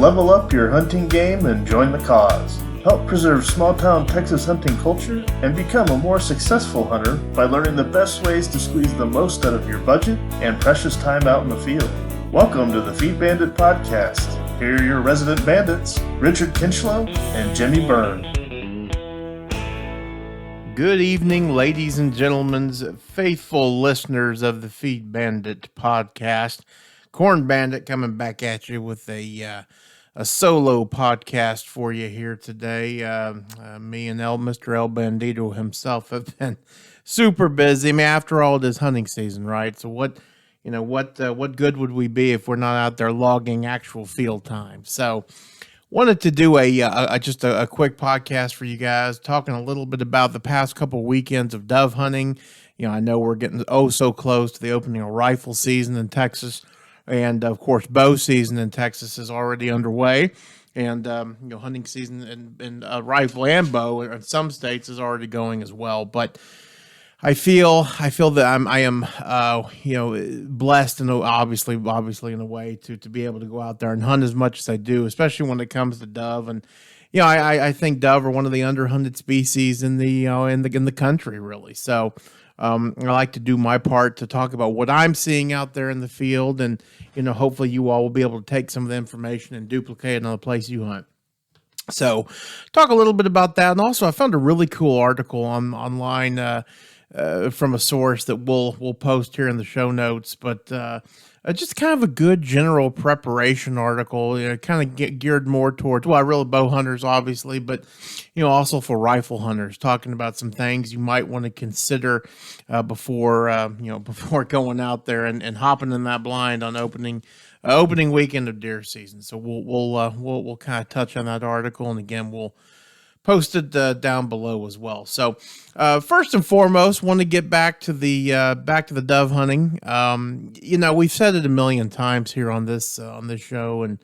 level up your hunting game and join the cause. Help preserve small-town Texas hunting culture and become a more successful hunter by learning the best ways to squeeze the most out of your budget and precious time out in the field. Welcome to the Feed Bandit Podcast. Here are your resident bandits, Richard Kinchlow and Jimmy Byrne. Good evening, ladies and gentlemen, faithful listeners of the Feed Bandit Podcast. Corn Bandit coming back at you with a solo podcast for you here today. Me and Mr. El Bandito himself have been super busy. I mean, after all, it is hunting season, right? So what good would we be if we're not out there logging actual field time? So wanted to do a quick podcast for you guys, talking a little bit about the past couple of weekends of dove hunting. You know, I know we're getting so close to the opening of rifle season in Texas. And of course, bow season in Texas is already underway, and hunting season in rifle and bow in some states is already going as well. But I feel that I am blessed and obviously in a way to be able to go out there and hunt as much as I do, especially when it comes to dove. And I think dove are one of the underhunted species in the country, really. So I like to do my part to talk about what I'm seeing out there in the field, and hopefully you all will be able to take some of the information and duplicate it on the place you hunt. So talk a little bit about that. And also I found a really cool article online from a source that we'll post here in the show notes, but just kind of a good general preparation article, kind of geared more towards, really bow hunters, obviously, but, also for rifle hunters, talking about some things you might want to consider before going out there and hopping in that blind on opening weekend of deer season. So we'll kind of touch on that article, and again, we'll post it down below as well. So first and foremost, want to get back to the dove hunting. We've said it a million times here on this show, and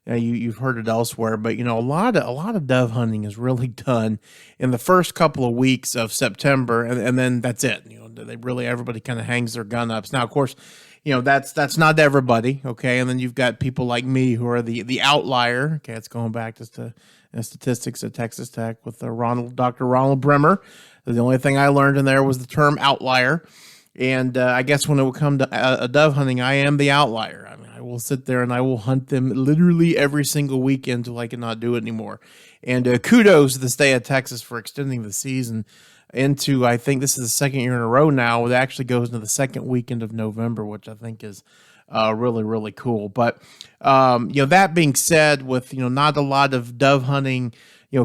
you've heard it elsewhere. But a lot of dove hunting is really done in the first couple of weeks of September, and then that's it. Everybody kind of hangs their gun ups. Now, of course, that's not everybody. Okay, and then you've got people like me who are the outlier. Okay, it's going back just to statistics at Texas Tech with Dr. Ronald Bremer. The only thing I learned in there was the term outlier. And I guess when it will come to dove hunting, I am the outlier. I mean, I will sit there and I will hunt them literally every single weekend until I cannot do it anymore. And kudos to the state of Texas for extending the season into, I think this is the second year in a row now. It actually goes into the second weekend of November, which I think is really, really cool. But, that being said, with, not a lot of dove hunting,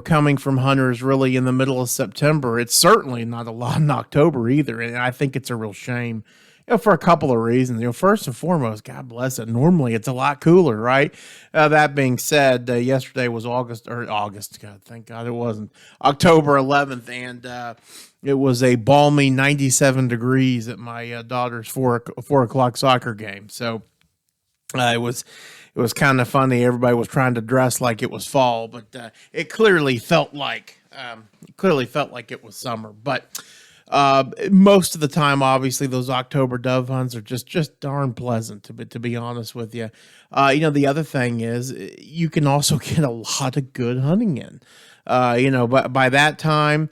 coming from hunters really in the middle of September, it's certainly not a lot in October either. And I think it's a real shame, for a couple of reasons. First and foremost, God bless it. Normally it's a lot cooler, right? That being said, yesterday was August. God, thank God it wasn't October 11th. And, it was a balmy 97 degrees at my daughter's 4 o'clock soccer game. So it was kind of funny. Everybody was trying to dress like it was fall, but it clearly felt like it was summer. But most of the time, obviously, those October dove hunts are just darn pleasant, to be honest with you. The other thing is you can also get a lot of good hunting in. But by that time,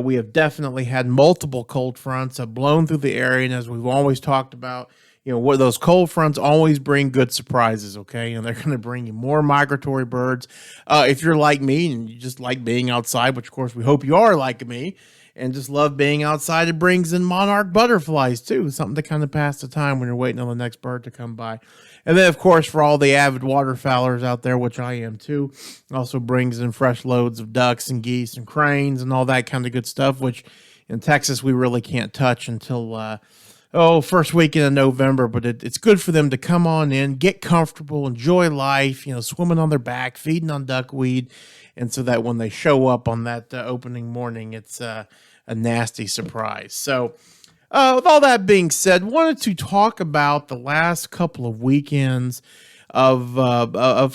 we have definitely had multiple cold fronts have blown through the area, and as we've always talked about, what those cold fronts always bring good surprises, okay? And they're going to bring you more migratory birds. If you're like me and you just like being outside, which of course we hope you are like me, and just love being outside, it brings in monarch butterflies too, something to kind of pass the time when you're waiting on the next bird to come by. And then, of course, for all the avid waterfowlers out there, which I am too, also brings in fresh loads of ducks and geese and cranes and all that kind of good stuff, which in Texas we really can't touch until first weekend of November. But it's good for them to come on in, get comfortable, enjoy life, swimming on their back, feeding on duckweed, and so that when they show up on that opening morning, it's a nasty surprise. So with all that being said, wanted to talk about the last couple of weekends of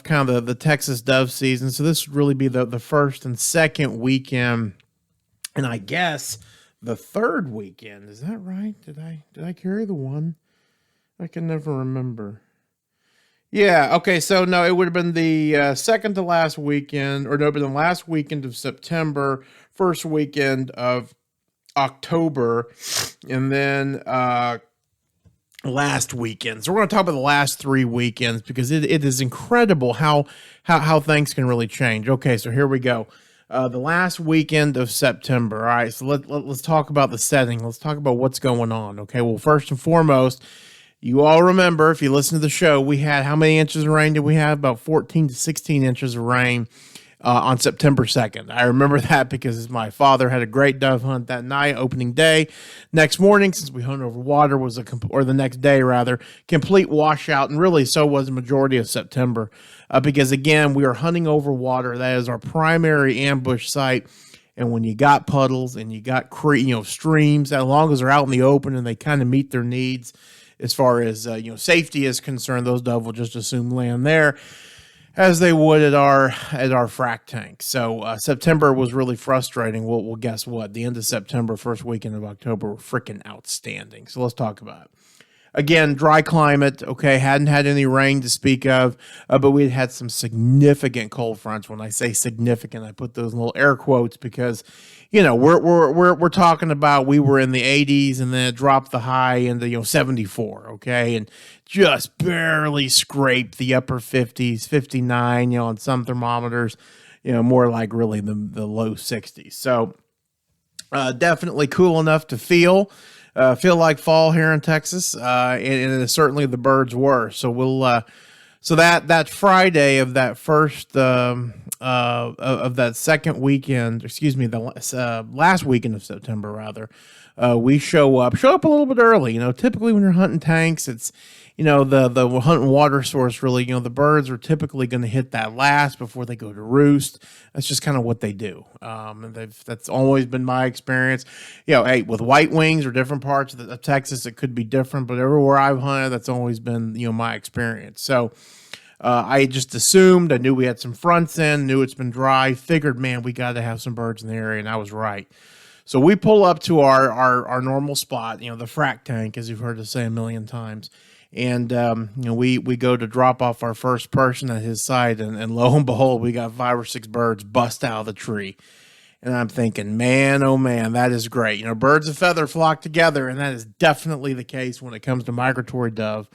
kind of the Texas dove season. So this would really be the first and second weekend, and I guess the third weekend. Is that right? Did I carry the one? I can never remember. Yeah. Okay. So no, it would have been the second to last weekend, or no, it would have been the last weekend of September, first weekend of October, and then last weekend. So we're going to talk about the last 3 weekends because it is incredible how things can really change. Okay, so here we go. The last weekend of September. All right, so let's talk about the setting. Let's talk about what's going on. Okay, well, first and foremost, you all remember, if you listen to the show, we had how many inches of rain did we have? About 14 to 16 inches of rain on September 2nd. I remember that because my father had a great dove hunt that night, opening day. Next morning, since we hunted over water, was or the next day rather, complete washout, and really so was the majority of September. Because again, we are hunting over water. That is our primary ambush site. And when you got puddles and you got streams, as long as they're out in the open and they kind of meet their needs as far as safety is concerned, those dove will just assume land there, as they would at our frac tank. So September was really frustrating. Well, guess what? The end of September, first weekend of October were freaking outstanding. So let's talk about it. Again, dry climate, okay, hadn't had any rain to speak of, but we had some significant cold fronts. When I say significant, I put those in little air quotes because, we're talking about we were in the 80s and then it dropped the high into 74, okay, and just barely scraped the upper 50s, 59, on some thermometers, more like really the low 60s. So definitely cool enough to feel like fall here in Texas, and certainly the birds were. So we'll so that Friday of that first of that second weekend, excuse me, the last weekend of September rather, we show up a little bit early. Typically when you're hunting tanks, it's the hunting water source really, the birds are typically going to hit that last before they go to roost. That's just kind of what they do. And that's always been my experience. Hey, with white wings or different parts of Texas, it could be different, but everywhere I've hunted, that's always been, my experience. So I just assumed, I knew we had some fronts in, knew it's been dry, figured, man, we got to have some birds in the area, and I was right. So we pull up to our normal spot, the frac tank, as you've heard us say a million times. And, we go to drop off our first person at his site, and lo and behold, we got 5 or 6 birds bust out of the tree. And I'm thinking, man, oh man, that is great. Birds of feather flock together, and that is definitely the case when it comes to migratory dove.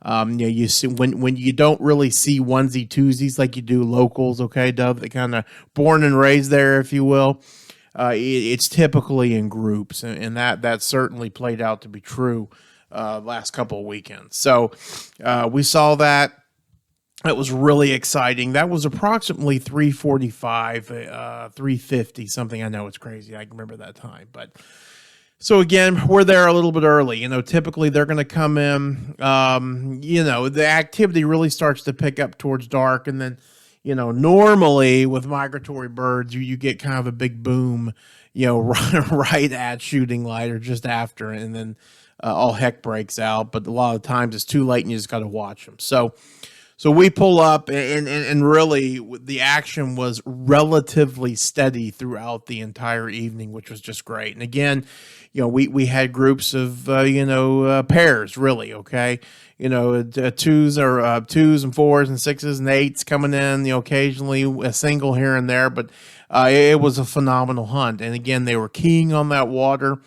You see when you don't really see onesie twosies like you do locals, okay, dove that kind of born and raised there, if you will. It's typically in groups, and that certainly played out to be true last couple of weekends. So we saw that. It was really exciting. That was approximately 3:45, 3:50, something. I know it's crazy. I can remember that time. But so again, we're there a little bit early. Typically they're going to come in. The activity really starts to pick up towards dark, and then normally with migratory birds, you get kind of a big boom, right at shooting light or just after, and then all heck breaks out. But a lot of times it's too late and you just got to watch them. So we pull up, and really the action was relatively steady throughout the entire evening, which was just great. And again, we had groups of, pairs really. Okay. Twos and fours and sixes and eights coming in, occasionally a single here and there, but it was a phenomenal hunt. And again, they were keying on that water,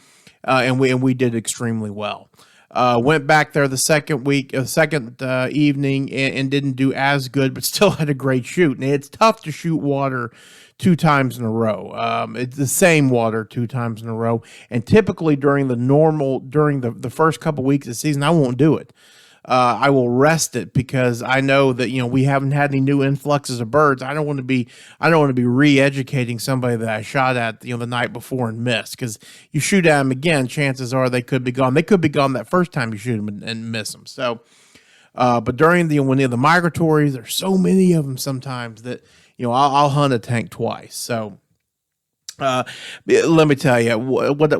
and we did extremely well. Went back there the second evening and didn't do as good, but still had a great shoot. And it's tough to shoot water 2 times in a row. It's the same water 2 times in a row. And typically during the first couple weeks of the season, I won't do it. I will rest it because I know that we haven't had any new influxes of birds. I don't want to be re-educating somebody that I shot at the night before and missed, because you shoot at them again, chances are they could be gone. They could be gone that first time you shoot them and miss them. So, but during the migratories, there's so many of them sometimes that I'll hunt a tank twice. So. Let me tell you what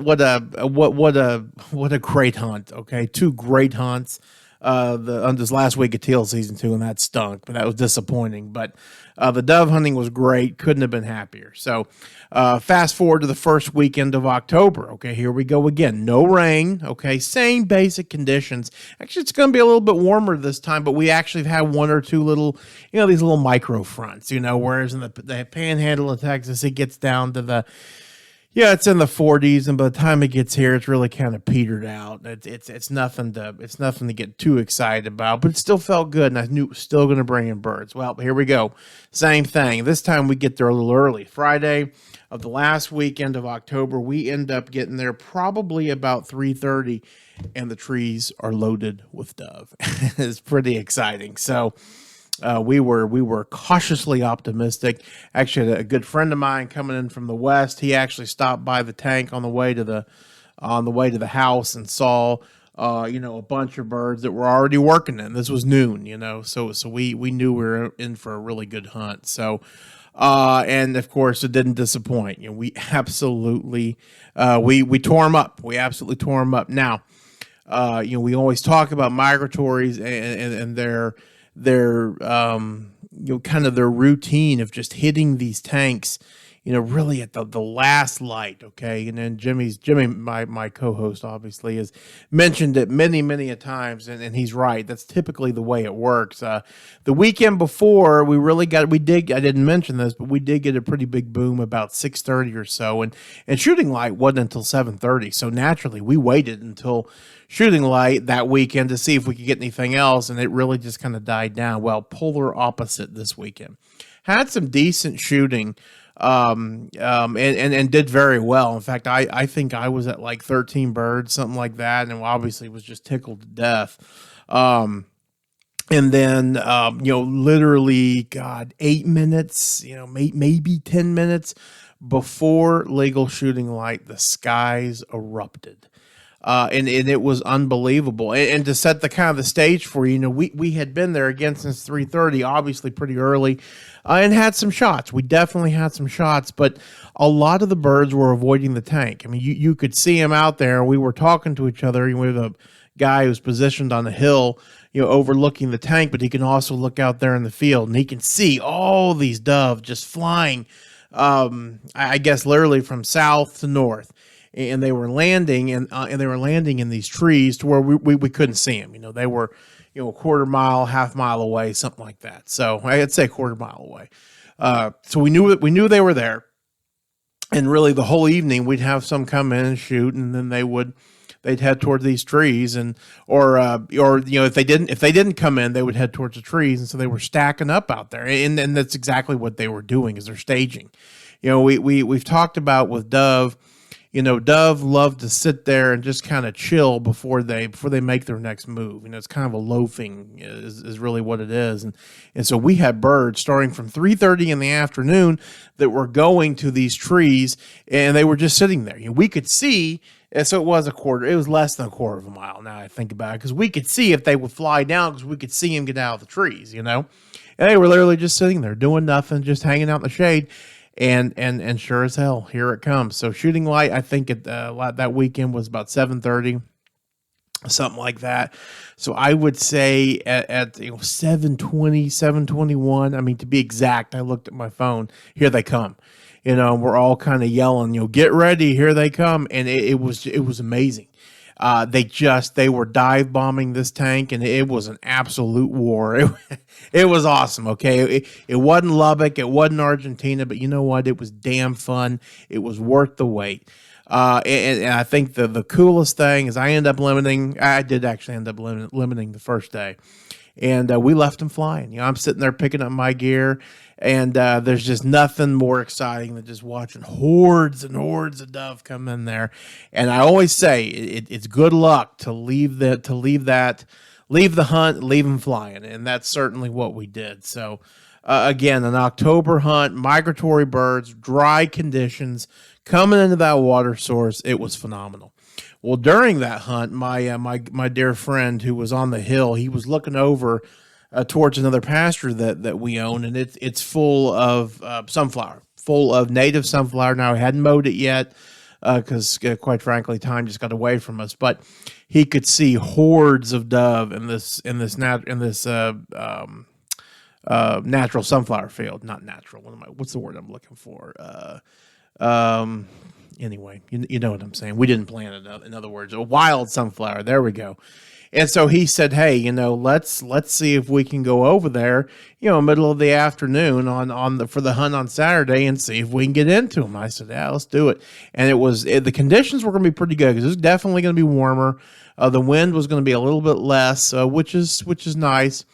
a great hunt. Okay, 2 great hunts. on this last week of teal season too, and that stunk, but that was disappointing. But the dove hunting was great. Couldn't have been happier. So fast forward to the first weekend of October. Okay, here we go again. No rain. Okay, same basic conditions. Actually, it's going to be a little bit warmer this time, but we actually have had one or two little, these little micro fronts, whereas in the panhandle of Texas, it gets down to it's in the 40s, and by the time it gets here, it's really kind of petered out. It's nothing to get too excited about, but it still felt good, and I knew it was still going to bring in birds. Well, here we go. Same thing. This time we get there a little early. Friday of the last weekend of October, we end up getting there probably about 3:30, and the trees are loaded with dove. It's pretty exciting. So we were cautiously optimistic. Actually, a good friend of mine coming in from the west, he actually stopped by the tank on the way to the house and saw a bunch of birds that were already working in. This was noon, so we knew we were in for a really good hunt. So and of course it didn't disappoint. We absolutely we tore them up. We absolutely tore them up. Now, we always talk about migratories and their kind of their routine of just hitting these tanks, really at the last light. Okay. And then Jimmy, my co-host, obviously has mentioned it many a times, and he's right. That's typically the way it works. The weekend before, I didn't mention this, but we did get a pretty big boom about 6:30 or so, and shooting light wasn't until 7:30. So naturally we waited until shooting light that weekend to see if we could get anything else, and it really just kind of died down. Well, polar opposite this weekend. Had some decent shooting, and did very well. In fact, I think I was at like 13 birds, something like that, and obviously was just tickled to death. And then, literally, 8 minutes, maybe 10 minutes before legal shooting light, the skies erupted. And it was unbelievable. And to set the stage for you, we had been there again since 3:30, obviously pretty early, and had some shots. We definitely had some shots, but a lot of the birds were avoiding the tank. I mean, you could see them out there. We were talking to each other with a guy who's positioned on a hill, overlooking the tank, but he can also look out there in the field, and he can see all these doves just flying, I guess literally from south to north. And they were landing, and they were landing in these trees to where we couldn't see them. They were, a quarter mile, half mile away, something like that. So I'd say a quarter mile away. So we knew they were there, and really the whole evening we'd have some come in and shoot, and then they'd head toward these trees, and or if they didn't come in, they would head towards the trees, and so they were stacking up out there, and that's exactly what they were doing, is they're staging. We've talked about with dove. Dove love to sit there and just kind of chill before they make their next move. It's kind of a loafing is really what it is. And so we had birds starting from 3:30 in the afternoon that were going to these trees, and they were just sitting there. We could see, and so it was less than a quarter of a mile now I think about it, because we could see if they would fly down, because we could see them get out of the trees, and they were literally just sitting there doing nothing, just hanging out in the shade. And sure as hell, here it comes. So shooting light, I think that weekend was about 7:30, something like that. So I would say at 7:20, 7:21. I mean, to be exact, I looked at my phone. Here they come. We're all kind of yelling, get ready, here they come, and it was amazing. They were dive bombing this tank, and it was an absolute war. It was awesome. Okay. It wasn't Lubbock. It wasn't Argentina, but you know what? It was damn fun. It was worth the wait. And I think the coolest thing is I did actually end up limiting the first day, and we left them flying. I'm sitting there picking up my gear, and there's just nothing more exciting than just watching hordes and hordes of dove come in there. And I always say it's good luck to leave the hunt, leave them flying, and that's certainly what we did. So again, an October hunt, migratory birds, dry conditions, coming into that water source. It was phenomenal. Well, during that hunt, my dear friend who was on the hill, he was looking over towards another pasture that we own, and it's full of sunflower, full of native sunflower. Now, I hadn't mowed it yet. because quite frankly, time just got away from us. But he could see hordes of dove in this natural sunflower field. Not natural. What's the word I'm looking for? Anyway, you know what I'm saying. We didn't plant it. In other words, a wild sunflower. There we go. And so he said, "Hey, let's see if we can go over there, middle of the afternoon for the hunt on Saturday and see if we can get into them." I said, "Yeah, let's do it." And the conditions were going to be pretty good because it was definitely going to be warmer. The wind was going to be a little bit less, which is nice.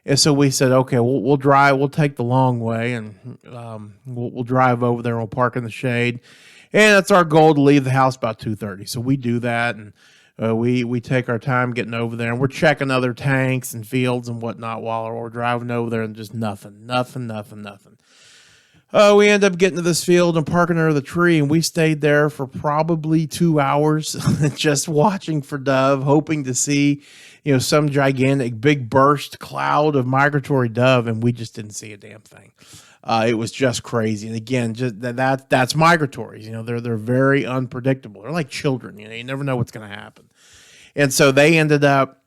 And so we said, "Okay, we'll drive. We'll take the long way, and we'll drive over there. And we'll park in the shade." And that's our goal, to leave the house about 2:30. So we do that, and we take our time getting over there, and we're checking other tanks and fields and whatnot while we're driving over there, and just nothing. We end up getting to this field and parking under the tree, and we stayed there for probably 2 hours just watching for dove, hoping to see, some gigantic big burst cloud of migratory dove, and we just didn't see a damn thing. It was just crazy. And again, just that's migratories. They're very unpredictable. They're like children. You never know what's going to happen. And so they ended up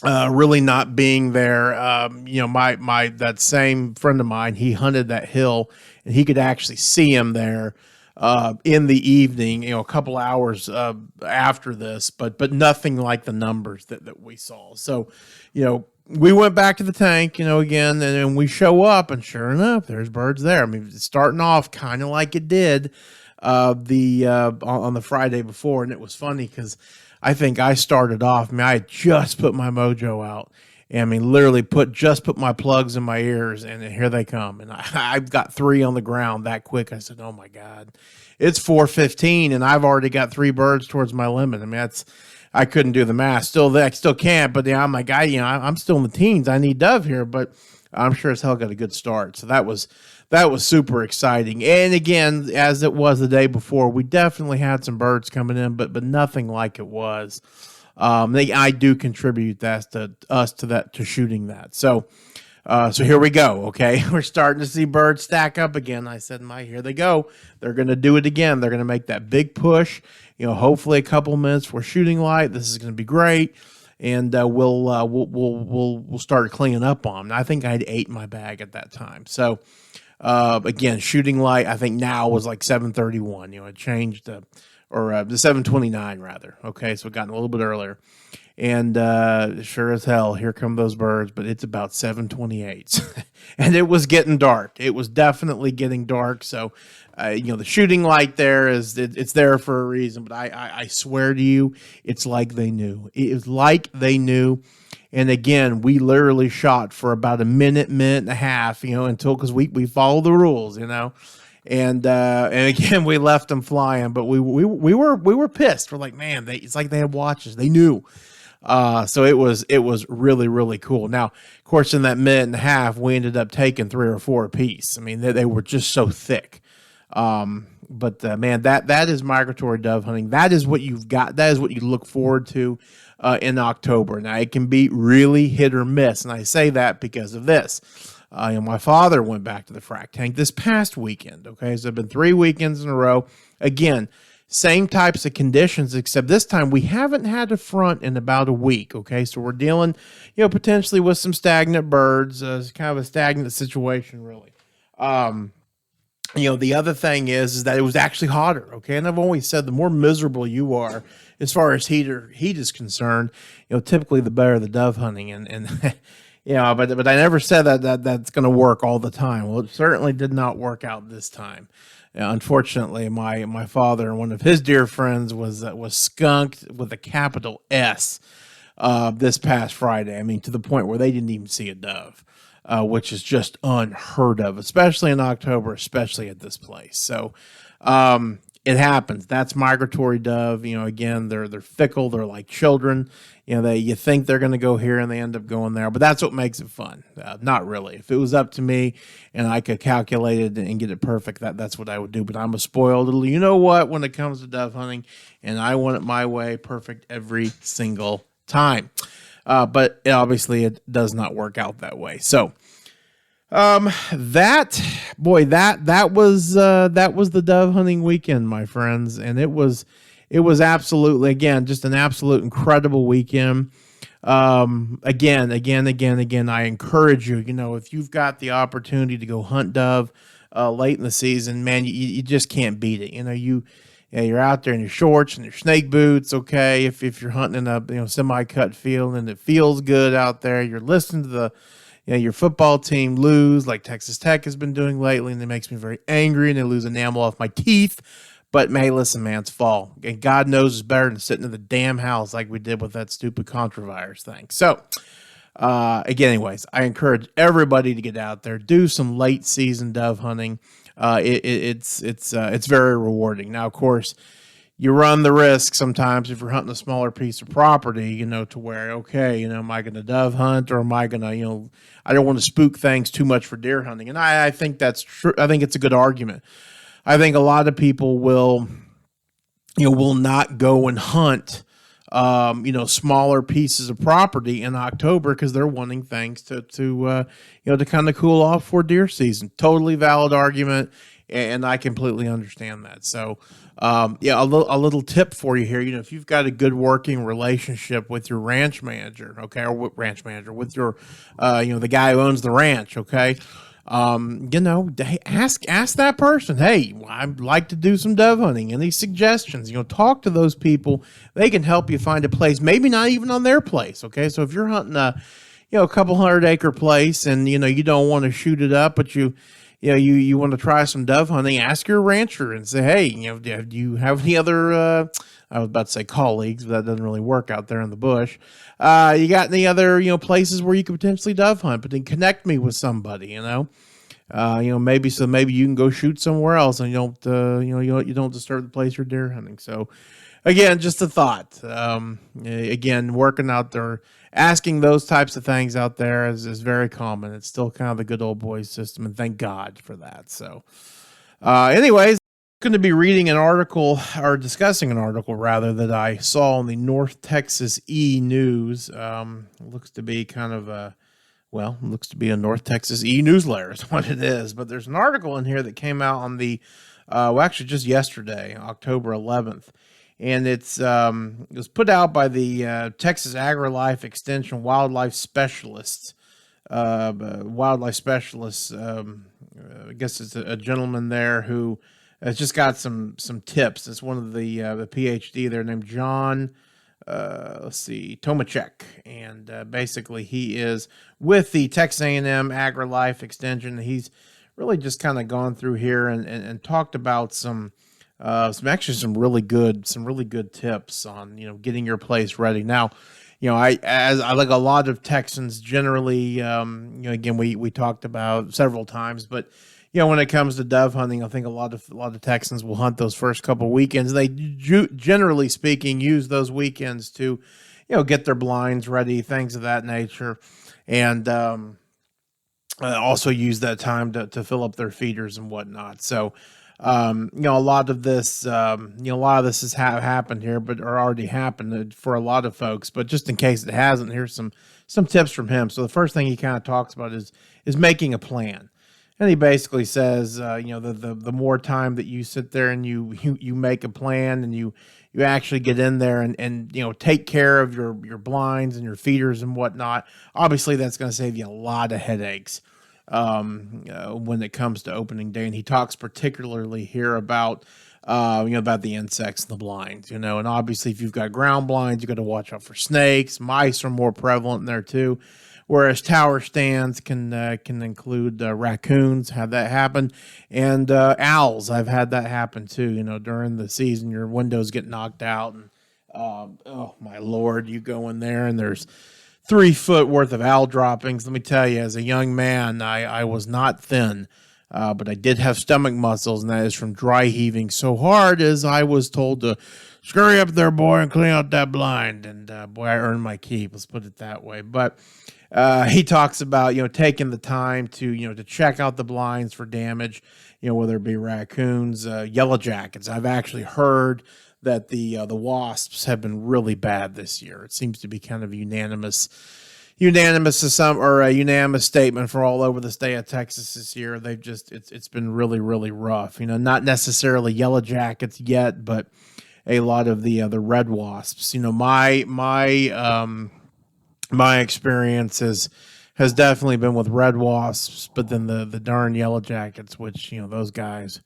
really not being there. That same friend of mine, he hunted that hill, and he could actually see him there in the evening. A couple hours after this, but nothing like the numbers that we saw. So, we went back to the tank, again, and then we show up, and sure enough, there's birds there. I mean, it's starting off kind of like it did on the Friday before, and it was funny because I think I started off. I had just put my mojo out, and literally put my plugs in my ears, and here they come, and I've got 3 on the ground that quick. I said, "Oh my God, it's 4:15, and I've already got 3 birds towards my limit." I couldn't do the math. I still can't, but I'm like, I'm still in the teens. I need dove here, but I'm sure as hell got a good start. So that was super exciting. And again, as it was the day before, we definitely had some birds coming in, but nothing like it was. I do contribute that to shooting that. So here we go. Okay, we're starting to see birds stack up again. I said, here they go. They're going to do it again. They're going to make that big push. Hopefully a couple of minutes for shooting light. This is going to be great, and we'll start cleaning up on them. I think I had 8 in my bag at that time. So again, shooting light, I think now was like 7:31. It changed the 7:29 rather. Okay, so it got a little bit earlier. And sure as hell, here come those birds, but it's about 7:28. And it was getting dark. It was definitely getting dark. So, the shooting light there it's there for a reason. But I swear to you, it's like they knew. It was like they knew. And again, we literally shot for about a minute and a half, because we follow the rules, And again, we left them flying, but we were pissed. We're like, man, it's like they had watches. They knew. So it was really, really cool. Now, of course, in that minute and a half, we ended up taking 3 or 4 apiece. They were just so thick. But man, that is migratory dove hunting. That is what you've got. That is what you look forward to in October. Now, it can be really hit or miss, and I say that because of this. My father went back to the frac tank this past weekend. Okay, so it's been 3 weekends in a row. Again, same types of conditions, except this time we haven't had a front in about a week. Okay, so we're dealing, potentially with some stagnant birds. It's kind of a stagnant situation, really. The other thing is that it was actually hotter. Okay, and I've always said the more miserable you are as far as heat is concerned, typically the better the dove hunting, and but I never said that's going to work all the time. Well, it certainly did not work out this time. Unfortunately, my father and one of his dear friends was skunked with a capital S this past Friday. To the point where they didn't even see a dove, which is just unheard of, especially in October, especially at this place. So it happens. That's migratory dove. Again, they're fickle. They're like children. You think they're going to go here and they end up going there, but that's what makes it fun. Not really. If it was up to me and I could calculate it and get it perfect, that's what I would do. But I'm a spoiled little, when it comes to dove hunting, and I want it my way, perfect every single time. But obviously it does not work out that way. So That was the dove hunting weekend, my friends, and it was absolutely, again, just an absolute incredible weekend. Again, I encourage you, if you've got the opportunity to go hunt dove late in the season, man, you just can't beat it. You're out there in your shorts and your snake boots. Okay, if you're hunting in a semi-cut field and it feels good out there, you're listening to your football team lose like Texas Tech has been doing lately, and it makes me very angry, and they lose enamel off my teeth. But hey, listen, man, it's fall, and God knows it's better than sitting in the damn house like we did with that stupid contravirus thing. So, again, anyways, I encourage everybody to get out there, do some late season dove hunting. It's very rewarding. Now, of course, you run the risk sometimes if you're hunting a smaller piece of property, to where, okay, am I going to dove hunt, or am I going to, I don't want to spook things too much for deer hunting. And I think that's true. I think it's a good argument. I think a lot of people will not go and hunt, smaller pieces of property in October because they're wanting things to kind of cool off for deer season. Totally valid argument, and I completely understand that. So, a little tip for you here. If you've got a good working relationship with your ranch manager, okay, or with your, the guy who owns the ranch, okay. Ask that person, hey, I'd like to do some dove hunting. Any suggestions? Talk to those people. They can help you find a place, maybe not even on their place. Okay. So if you're hunting a couple 100-acre place and, you don't want to shoot it up, but you want to try some dove hunting, ask your rancher and say, hey, do you have any other, I was about to say colleagues, but that doesn't really work out there in the bush. You got any other, places where you could potentially dove hunt, but then connect me with somebody, maybe you can go shoot somewhere else and you don't disturb the place you're deer hunting. So again, just a thought, again, working out there, asking those types of things out there is very common. It's still kind of the good old boys system, and thank God for that. So, anyways, going to be reading an article, or discussing an article rather, that I saw on the North Texas E-News. Looks to be kind of a North Texas E-Newsletter is what it is. But there's an article in here that came out on the, actually just yesterday, October 11th. And it was put out by the Texas AgriLife Extension Wildlife Specialists. I guess it's a gentleman there who has just got some tips. It's one of the PhD there named John, Tomachek. And basically he is with the Texas A&M AgriLife Extension. He's really just kind of gone through here and talked about some really good tips on, getting your place ready. Now, I like a lot of Texans generally, again, we talked about several times, but when it comes to dove hunting, I think a lot of Texans will hunt those first couple weekends. They generally speaking use those weekends to, get their blinds ready, things of that nature, and also use that time to fill up their feeders and whatnot. So, a lot of this has happened here, or already happened for a lot of folks. But just in case it hasn't, here's some tips from him. So the first thing he kind of talks about is making a plan. And he basically says, the more time that you sit there and you make a plan and you actually get in there and take care of your blinds and your feeders and whatnot, obviously that's going to save you a lot of headaches when it comes to opening day. And he talks particularly here about about the insects in the blinds, and obviously if you've got ground blinds, you got to watch out for snakes. Mice are more prevalent in there too. Whereas tower stands can include raccoons, have that happen, and owls. I've had that happen too. During the season, your windows get knocked out, and oh my Lord, you go in there and there's 3 foot worth of owl droppings. Let me tell you, as a young man, I was not thin, but I did have stomach muscles, and that is from dry heaving so hard as I was told to scurry up there, boy, and clean out that blind. And boy, I earned my keep. Let's put it that way. But he talks about, taking the time to, to check out the blinds for damage, whether it be raccoons, yellow jackets. I've actually heard that the wasps have been really bad this year. It seems to be kind of unanimous, a unanimous statement for all over the state of Texas this year. They've just it's been really really rough. Not necessarily Yellow Jackets yet, but a lot of the Red Wasps. My experience has definitely been with Red Wasps, but then the darn Yellow Jackets, which those guys,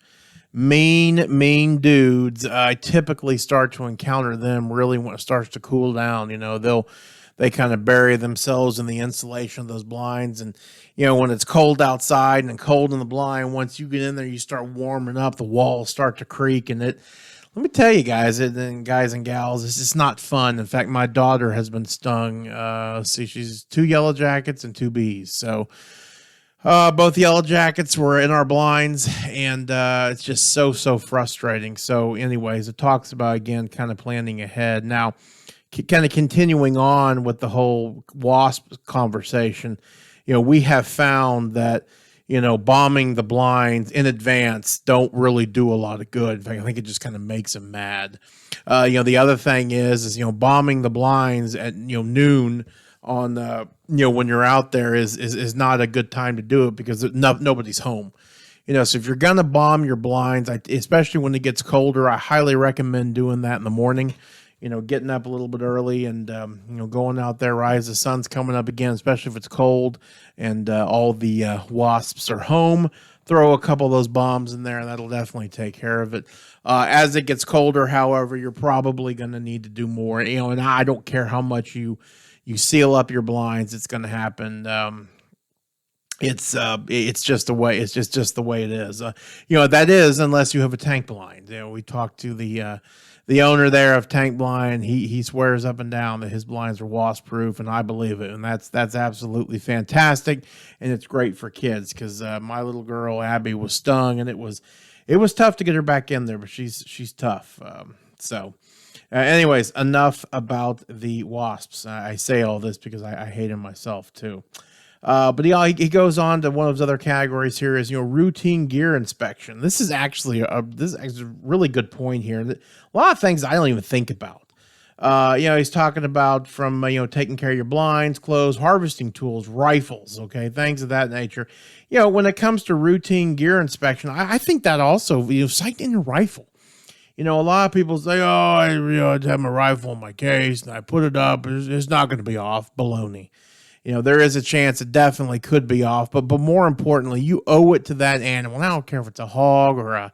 mean dudes. I typically start to encounter them really when it starts to cool down. They kind of bury themselves in the insulation of those blinds, and when it's cold outside and cold in the blind, once you get in there, you start warming up. The walls start to creak, and let me tell you guys, and guys and gals, it's just not fun. In fact, my daughter has been stung. She's 2 Yellow Jackets and 2 bees. So both Yellow Jackets were in our blinds, and it's just so frustrating. So anyways, it talks about, again, kind of planning ahead. Now, kind of continuing on with the whole wasp conversation, we have found that bombing the blinds in advance don't really do a lot of good. In fact, I think it just kind of makes them mad. The other thing is bombing the blinds at noon on when you're out there is not a good time to do it, because nobody's home. So if you're gonna bomb your blinds, especially when it gets colder, I highly recommend doing that in the morning. Getting up a little bit early and, going out there right as the sun's coming up again, especially if it's cold and all the wasps are home. Throw a couple of those bombs in there, and that'll definitely take care of it. As it gets colder, however, you're probably going to need to do more. And I don't care how much you seal up your blinds, it's going to happen. It's just the way it's just the way it is. That is, unless you have a tank blind. We talked to the owner there of Tank Blind. He swears up and down that his blinds are wasp proof, and I believe it. And that's absolutely fantastic, and it's great for kids, because my little girl Abby was stung, and it was tough to get her back in there, but she's tough. Anyways, enough about the wasps. I say all this because I hate them myself too. But he goes on to one of his other categories here is, routine gear inspection. This is actually a really good point here. A lot of things I don't even think about. He's talking about from, taking care of your blinds, clothes, harvesting tools, rifles, okay, things of that nature. When it comes to routine gear inspection, I think that also, sight in your rifle. A lot of people say, I have my rifle in my case and I put it up. It's not going to be off. Baloney. There is a chance it definitely could be off, but more importantly, you owe it to that animal. And I don't care if it's a hog or a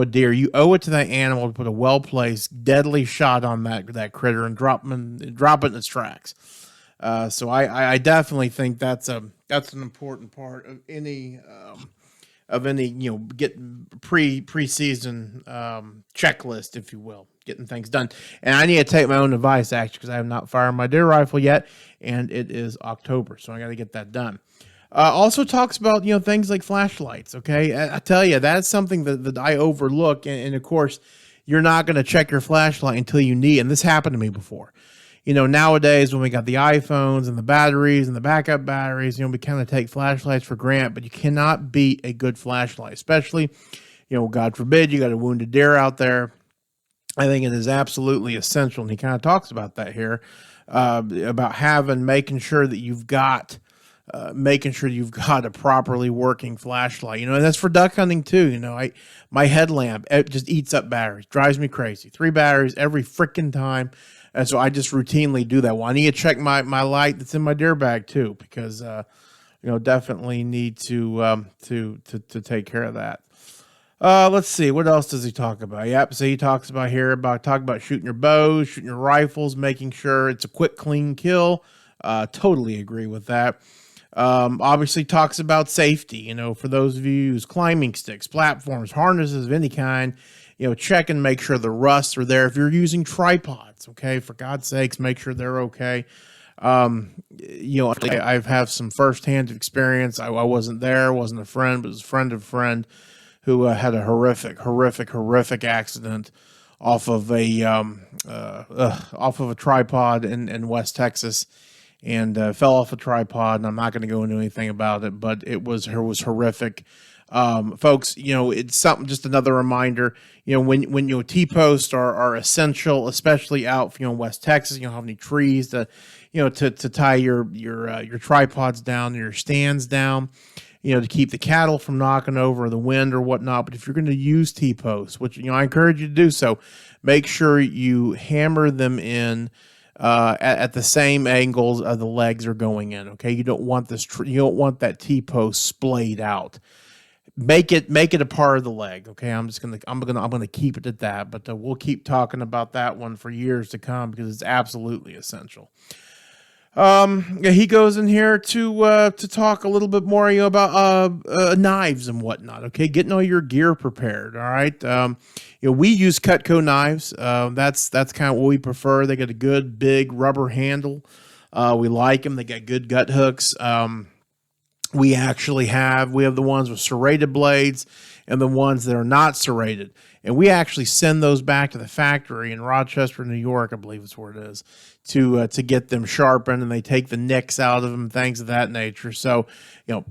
deer. You owe it to that animal to put a well-placed, deadly shot on that critter and drop it in its tracks. So I definitely think that's an important part of any get pre-season checklist, if you will, getting things done. And I need to take my own advice, actually, because I have not fired my deer rifle yet, and it is October, so I got to get that done. Also talks about things like flashlights. Okay, I tell you, that's something that I overlook, and of course, you're not going to check your flashlight until you need. And this happened to me before. Nowadays when we got the iPhones and the batteries and the backup batteries, we kind of take flashlights for granted, but you cannot beat a good flashlight, especially, God forbid, you got a wounded deer out there. I think it is absolutely essential. And he kind of talks about that here, about making sure you've got a properly working flashlight, and that's for duck hunting too. My headlamp, it just eats up batteries, drives me crazy. 3 batteries every freaking time. And so I just routinely do that. Well, I need to check my light that's in my deer bag too, because definitely need to take care of that. Let's see, what else does he talk about? Yep, so he talks about shooting your bows, shooting your rifles, making sure it's a quick, clean kill. Totally agree with that. Obviously talks about safety. For those of you who use climbing sticks, platforms, harnesses of any kind. Check and make sure the rusts are there. If you're using tripods, okay, for God's sakes, make sure they're okay. I've have some firsthand experience. I wasn't there, wasn't a friend, but it was a friend of a friend who had a horrific accident off of a tripod in West Texas, and fell off a tripod. And I'm not going to go into anything about it, but it was horrific. Folks, it's something, just another reminder, when T-posts are essential, especially out, in West Texas. You don't have any trees to, to tie your tripods down, your stands down, to keep the cattle from knocking over the wind or whatnot. But if you're going to use T-posts, which, I encourage you to do so, make sure you hammer them in at the same angles of the legs are going in. Okay. You don't want you don't want that T-post splayed out. Make it a part of the leg. Okay. I'm going to keep it at that, but we'll keep talking about that one for years to come because it's absolutely essential. He goes in here to talk a little bit more, about knives and whatnot. Okay, getting all your gear prepared. All right. We use Cutco knives. That's kind of what we prefer. They got a good big rubber handle. We like them. They got good gut hooks. We have the ones with serrated blades and the ones that are not serrated. And we actually send those back to the factory in Rochester, New York, I believe is where it is, to get them sharpened, and they take the nicks out of them, things of that nature. So,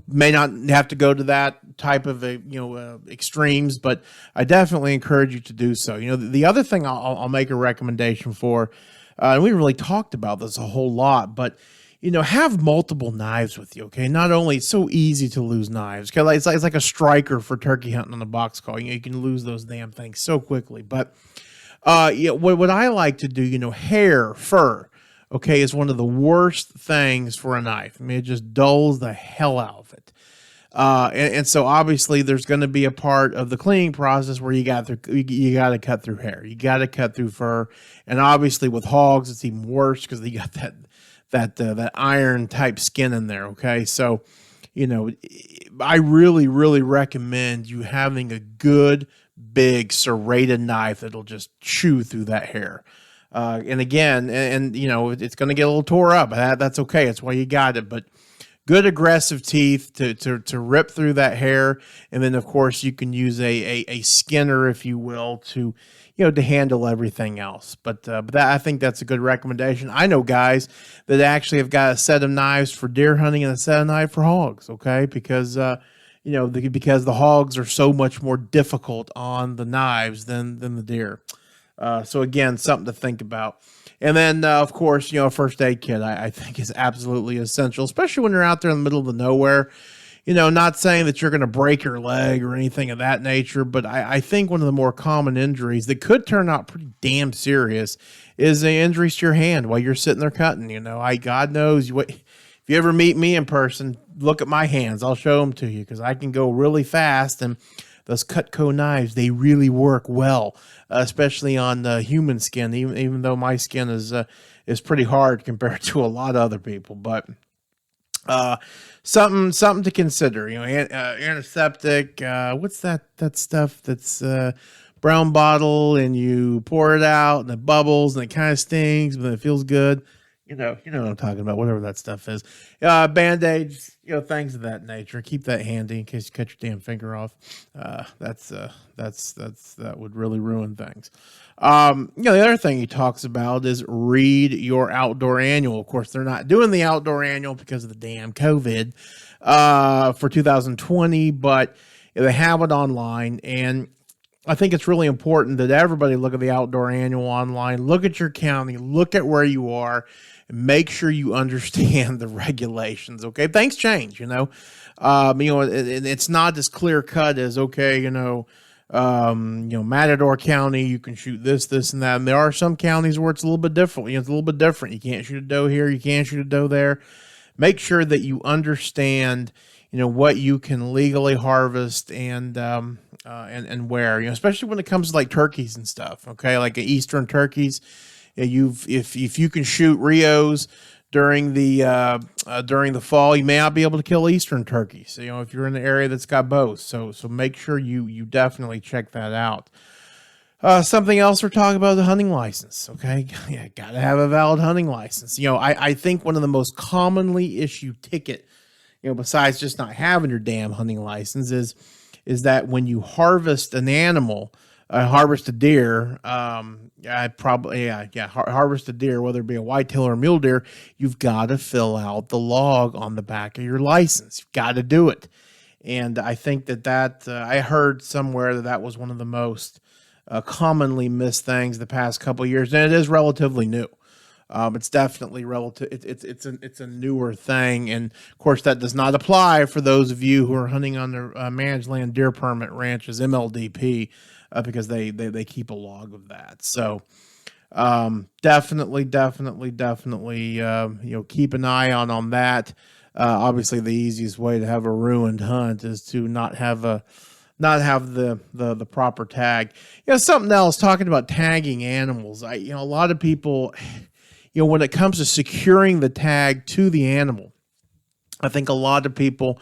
may not have to go to that type of extremes, but I definitely encourage you to do so. The other thing I'll make a recommendation for, and we really talked about this a whole lot, but have multiple knives with you. Okay, not only it's so easy to lose knives, because it's like a striker for turkey hunting on a box call. You can lose those damn things so quickly. But what I like to do, hair, fur, okay, is one of the worst things for a knife. I mean, it just dulls the hell out of it. And so obviously there's going to be a part of the cleaning process where you got to cut through hair, you got to cut through fur, and obviously with hogs it's even worse because you got that iron type skin in there. Okay. So, I really, really recommend you having a good, big serrated knife that'll just chew through that hair. And again, it's going to get a little tore up. That's okay. That's why you got it. But good aggressive teeth to rip through that hair. And then of course you can use a skinner, if you will, to handle everything else. But that, I think that's a good recommendation. I know guys that actually have got a set of knives for deer hunting and a set of knives for hogs. Okay. Because, because the hogs are so much more difficult on the knives than the deer. So again, something to think about. And then, of course, a first aid kit, I think is absolutely essential, especially when you're out there in the middle of the nowhere. Not saying that you're going to break your leg or anything of that nature, but I think one of the more common injuries that could turn out pretty damn serious is the injuries to your hand while you're sitting there cutting. God knows what. If you ever meet me in person, look at my hands. I'll show them to you because I can go really fast, and those Cutco knives, they really work well, especially on human skin. Even though my skin is pretty hard compared to a lot of other people, but. Something to consider, antiseptic, what's that stuff that's, brown bottle, and you pour it out and it bubbles and it kind of stings, but it feels good. You know what I'm talking about, whatever that stuff is. Band-aids, things of that nature. Keep that handy in case you cut your damn finger off. That would really ruin things. The other thing he talks about is read your outdoor annual. Of course, they're not doing the outdoor annual because of the damn COVID for 2020, but they have it online, and I think it's really important that everybody look at the outdoor annual online, look at your county, look at where you are, and make sure you understand the regulations. Okay, things change. It's not as clear cut as Matador County, you can shoot this, and that. And there are some counties where it's a little bit different. It's a little bit different. You can't shoot a doe here. You can't shoot a doe there. Make sure that you understand, what you can legally harvest and where, especially when it comes to like turkeys and stuff. Okay. Like Eastern turkeys, if you can shoot Rios during the fall, you may not be able to kill Eastern turkeys. So, if you're in the area that's got both, so make sure you definitely check that out. Something else we're talking about, the hunting license. Okay, yeah, gotta have a valid hunting license. I think one of the most commonly issued ticket, besides just not having your damn hunting license, is that when you harvest an animal, harvest a deer, harvest a deer, whether it be a whitetail or a mule deer, you've got to fill out the log on the back of your license. You've got to do it. And I think that I heard somewhere that was one of the most commonly missed things the past couple of years, and it is relatively new. It's definitely relative. It's a newer thing, and of course that does not apply for those of you who are hunting on the managed land deer permit ranches (MLDP), because they keep a log of that. So definitely, keep an eye on that. Obviously, the easiest way to have a ruined hunt is to not have the proper tag. Something else, talking about tagging animals. A lot of people, when it comes to securing the tag to the animal, I think a lot of people,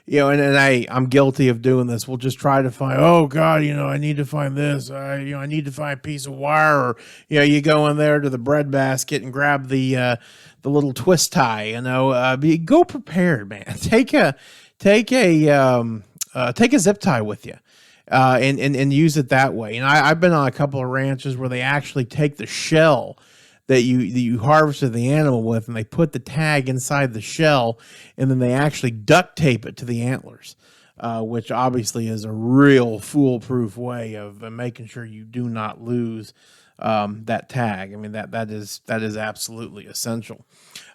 I'm guilty of doing this. We'll just try to find, oh God, I need to find this. I need to find a piece of wire, or you go in there to the bread basket and grab the little twist tie. Go prepared, man. Take a zip tie with you, and use it that way. And I've been on a couple of ranches where they actually take the shell that you harvested the animal with, and they put the tag inside the shell, and then they actually duct tape it to the antlers, which obviously is a real foolproof way of making sure you do not lose that tag. I mean, that is absolutely essential.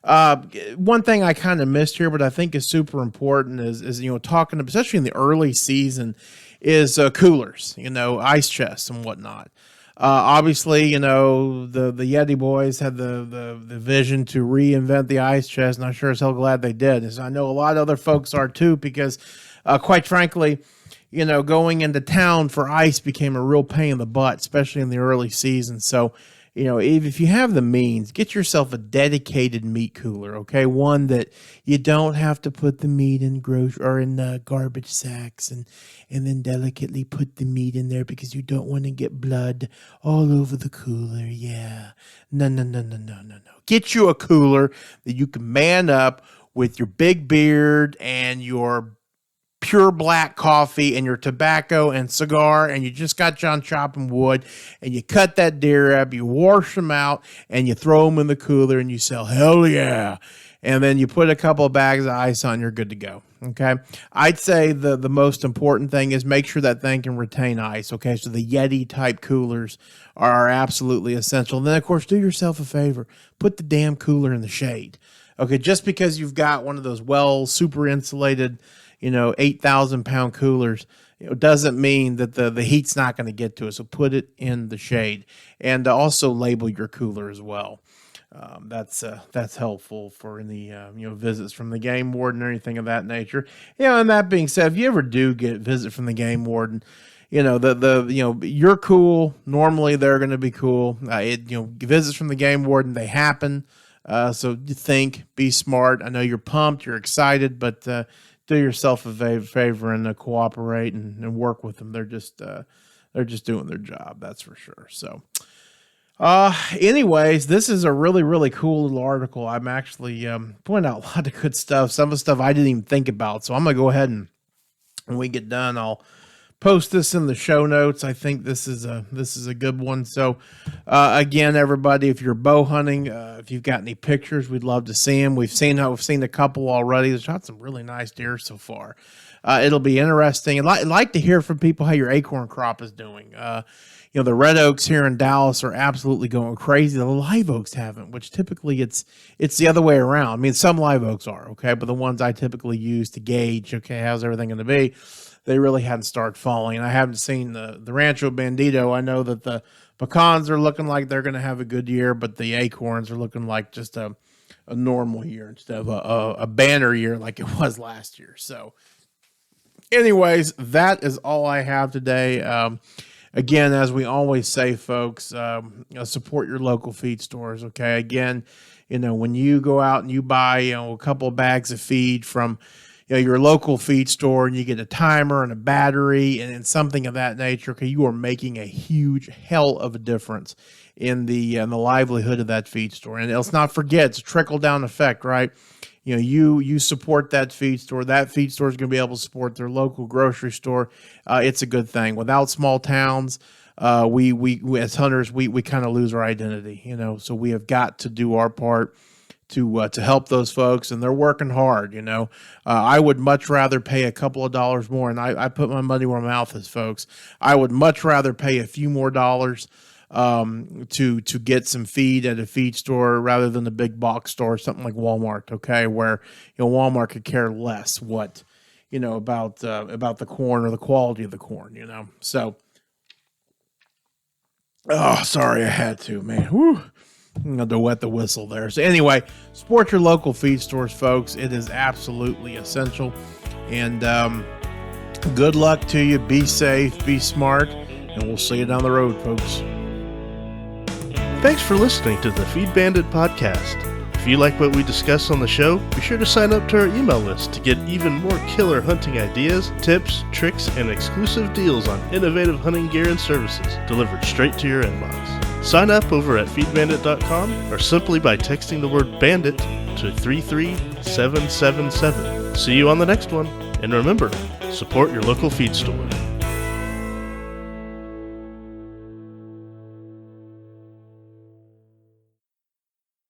One thing I kind of missed here, but I think is super important is talking, especially in the early season, is coolers, ice chests and whatnot. Obviously, the Yeti boys had the vision to reinvent the ice chest, and I'm sure as hell glad they did. As I know a lot of other folks are too, because quite frankly, going into town for ice became a real pain in the butt, especially in the early season. So, if you have the means, get yourself a dedicated meat cooler, okay? One that you don't have to put the meat in garbage sacks and then delicately put the meat in there because you don't want to get blood all over the cooler. Yeah. No. Get you a cooler that you can man up with your big beard and your pure black coffee and your tobacco and cigar, and you just got John chopping wood, and you cut that deer up, you wash them out, and you throw them in the cooler, and you sell, hell yeah. And then you put a couple of bags of ice on, you're good to go. Okay. I'd say the most important thing is make sure that thing can retain ice. Okay. So the Yeti type coolers are absolutely essential. And then of course, do yourself a favor, put the damn cooler in the shade. Okay. Just because you've got one of those super insulated, 8,000 pound coolers, doesn't mean that the heat's not going to get to it. So put it in the shade, and also label your cooler as well. That's helpful for any visits from the game warden or anything of that nature. And that being said, if you ever do get a visit from the game warden, you're cool. Normally they're going to be cool. Visits from the game warden, they happen. So you think, be smart. I know you're pumped, you're excited, but do yourself a favor and cooperate and work with them. They're just doing their job. That's for sure. So, anyways, this is a really, really cool little article. I'm actually pointing out a lot of good stuff. Some of the stuff I didn't even think about. So I'm going to go ahead and when we get done, I'll post this in the show notes. I think this is a good one. So, again, everybody, if you're bow hunting, if you've got any pictures, we'd love to see them. We've seen a couple already. We've shot some really nice deer so far. It'll be interesting. I'd like to hear from people how your acorn crop is doing. The red oaks here in Dallas are absolutely going crazy. The live oaks haven't, which typically it's the other way around. I mean, some live oaks are, okay, but the ones I typically use to gauge, okay, how's everything going to be, they really hadn't started falling. And I haven't seen the Rancho Bandito. I know that the pecans are looking like they're going to have a good year, but the acorns are looking like just a normal year instead of a banner year like it was last year. So anyways, that is all I have today. Again, as we always say, folks, support your local feed stores. Okay. Again, when you go out and you buy, a couple of bags of feed from, your local feed store, and you get a timer and a battery and something of that nature, okay, you are making a huge hell of a difference in the livelihood of that feed store. And let's not forget, it's a trickle down effect, right? You support that feed store is going to be able to support their local grocery store. It's a good thing. Without small towns, we as hunters, we kind of lose our identity, so we have got to do our part to help those folks, and they're working hard. I would much rather pay a couple of dollars more, and I put my money where my mouth is, folks. I would much rather pay a few more dollars to get some feed at a feed store rather than a big box store, something like Walmart. Okay, where Walmart could care less about the corn or the quality of the corn. So, oh, sorry, I had to, man. Whew. I'm going to wet the whistle there. So anyway, support your local feed stores, folks. It is absolutely essential. And good luck to you. Be safe, be smart, and we'll see you down the road, folks. Thanks for listening to the Feed Bandit podcast. If you like what we discuss on the show, be sure to sign up to our email list to get even more killer hunting ideas, tips, tricks, and exclusive deals on innovative hunting gear and services delivered straight to your inbox. Sign up over at feedbandit.com or simply by texting the word bandit to 33777. See you on the next one, and remember, support your local feed store.